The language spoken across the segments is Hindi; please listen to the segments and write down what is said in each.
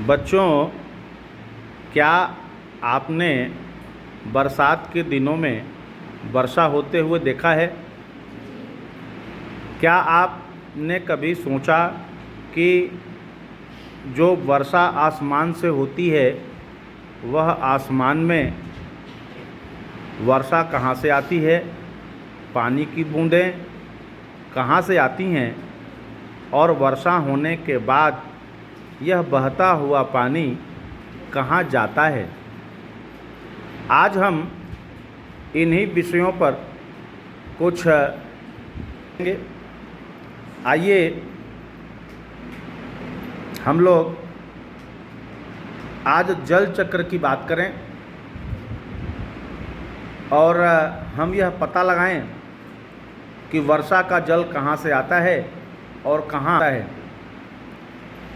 बच्चों, क्या आपने बरसात के दिनों में वर्षा होते हुए देखा है? क्या आपने कभी सोचा कि जो वर्षा आसमान से होती है वह आसमान में वर्षा कहाँ से आती है? पानी की बूंदें कहाँ से आती हैं और वर्षा होने के बाद यह बहता हुआ पानी कहाँ जाता है? आज हम इन्हीं विषयों पर कुछ आइए हम लोग आज जल चक्र की बात करें और हम यह पता लगाएं कि वर्षा का जल कहाँ से आता है और कहाँ आता है।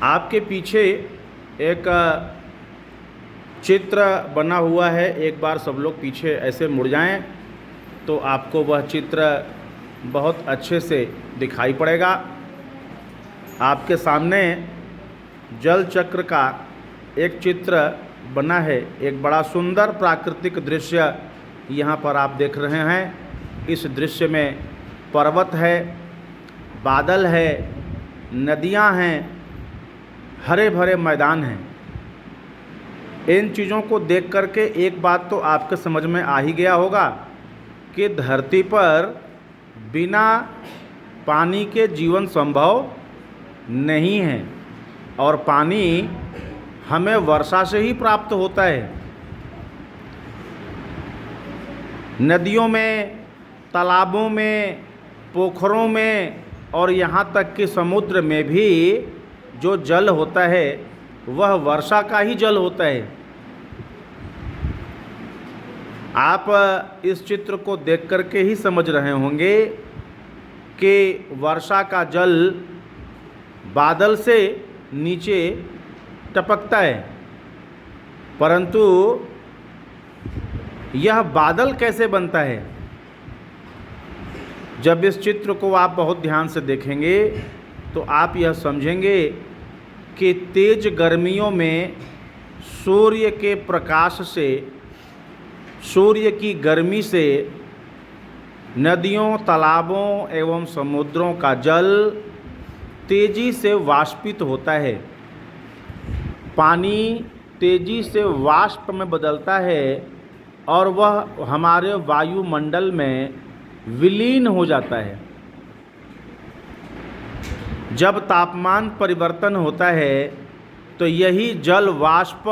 आपके पीछे एक चित्र बना हुआ है। एक बार सब लोग पीछे ऐसे मुड़ जाएं तो आपको वह चित्र बहुत अच्छे से दिखाई पड़ेगा। आपके सामने जल चक्र का एक चित्र बना है। एक बड़ा सुंदर प्राकृतिक दृश्य यहाँ पर आप देख रहे हैं। इस दृश्य में पर्वत है, बादल है, नदियाँ हैं, हरे भरे मैदान हैं। इन चीज़ों को देख करके एक बात तो आपके समझ में आ ही गया होगा कि धरती पर बिना पानी के जीवन संभव नहीं है और पानी हमें वर्षा से ही प्राप्त होता है। नदियों में, तालाबों में, पोखरों में और यहाँ तक कि समुद्र में भी जो जल होता है वह वर्षा का ही जल होता है। आप इस चित्र को देख करके ही समझ रहे होंगे कि वर्षा का जल बादल से नीचे टपकता है, परंतु यह बादल कैसे बनता है? जब इस चित्र को आप बहुत ध्यान से देखेंगे तो आप यह समझेंगे कि तेज गर्मियों में सूर्य के प्रकाश से, सूर्य की गर्मी से नदियों, तालाबों एवं समुद्रों का जल तेजी से वाष्पित होता है। पानी तेजी से वाष्प में बदलता है और वह हमारे वायुमंडल में विलीन हो जाता है। जब तापमान परिवर्तन होता है तो यही जल वाष्प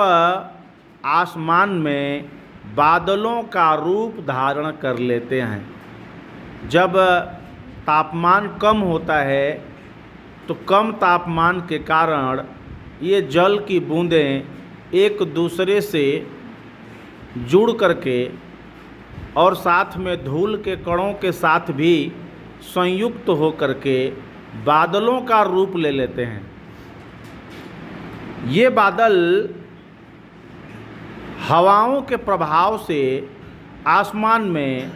आसमान में बादलों का रूप धारण कर लेते हैं। जब तापमान कम होता है तो कम तापमान के कारण ये जल की बूंदें एक दूसरे से जुड़ करके और साथ में धूल के कणों के साथ भी संयुक्त हो करके बादलों का रूप ले लेते हैं। ये बादल हवाओं के प्रभाव से आसमान में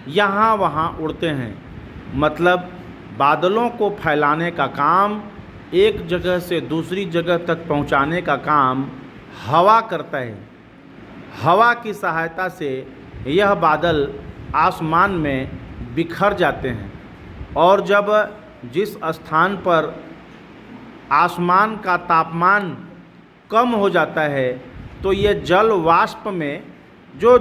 यहाँ वहाँ उड़ते हैं। मतलब बादलों को फैलाने का काम, एक जगह से दूसरी जगह तक पहुँचाने का काम हवा करता है। हवा की सहायता से यह बादल आसमान में बिखर जाते हैं और जब जिस स्थान पर आसमान का तापमान कम हो जाता है तो ये जल वाष्प में जो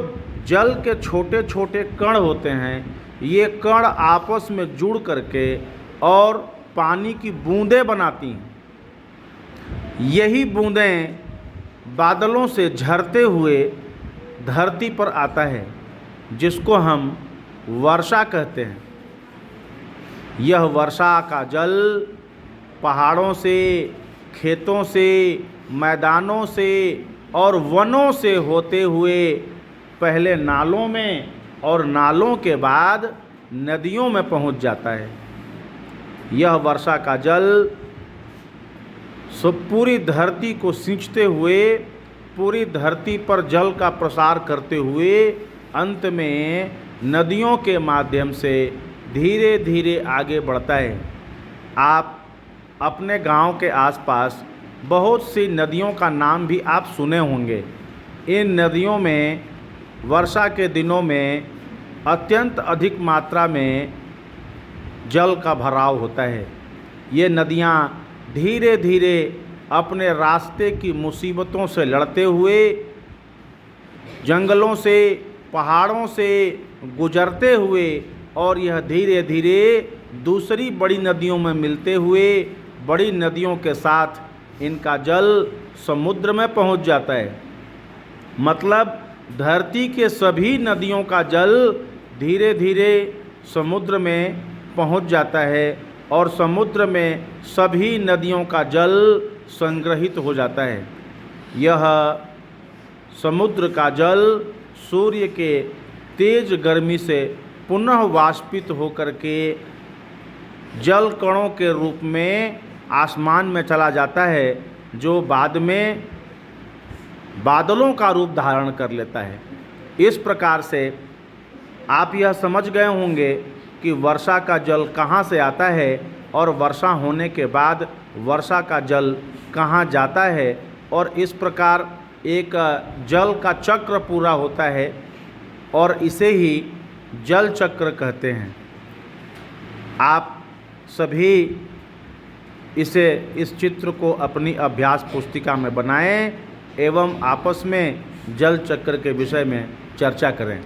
जल के छोटे छोटे कण होते हैं, ये कण आपस में जुड़ करके और पानी की बूंदें बनाती हैं। यही बूंदें बादलों से झरते हुए धरती पर आता है, जिसको हम वर्षा कहते हैं। यह वर्षा का जल पहाड़ों से, खेतों से, मैदानों से और वनों से होते हुए पहले नालों में और नालों के बाद नदियों में पहुंच जाता है। यह वर्षा का जल पूरी धरती को सींचते हुए, पूरी धरती पर जल का प्रसार करते हुए अंत में नदियों के माध्यम से धीरे धीरे आगे बढ़ता है। आप अपने गांव के आसपास बहुत सी नदियों का नाम भी आप सुने होंगे। इन नदियों में वर्षा के दिनों में अत्यंत अधिक मात्रा में जल का भराव होता है। ये नदियाँ धीरे धीरे अपने रास्ते की मुसीबतों से लड़ते हुए जंगलों से, पहाड़ों से गुजरते हुए और यह धीरे धीरे दूसरी बड़ी नदियों में मिलते हुए बड़ी नदियों के साथ इनका जल समुद्र में पहुंच जाता है। मतलब धरती के सभी नदियों का जल धीरे धीरे समुद्र में पहुंच जाता है और समुद्र में सभी नदियों का जल संग्रहित हो जाता है। यह समुद्र का जल सूर्य के तेज गर्मी से पुनः वाष्पित होकर के जल कणों के रूप में आसमान में चला जाता है, जो बाद में बादलों का रूप धारण कर लेता है। इस प्रकार से आप यह समझ गए होंगे कि वर्षा का जल कहाँ से आता है और वर्षा होने के बाद वर्षा का जल कहाँ जाता है, और इस प्रकार एक जल का चक्र पूरा होता है और इसे ही जल चक्र कहते हैं। आप सभी इस चित्र को अपनी अभ्यास पुस्तिका में बनाएं एवं आपस में जल चक्र के विषय में चर्चा करें।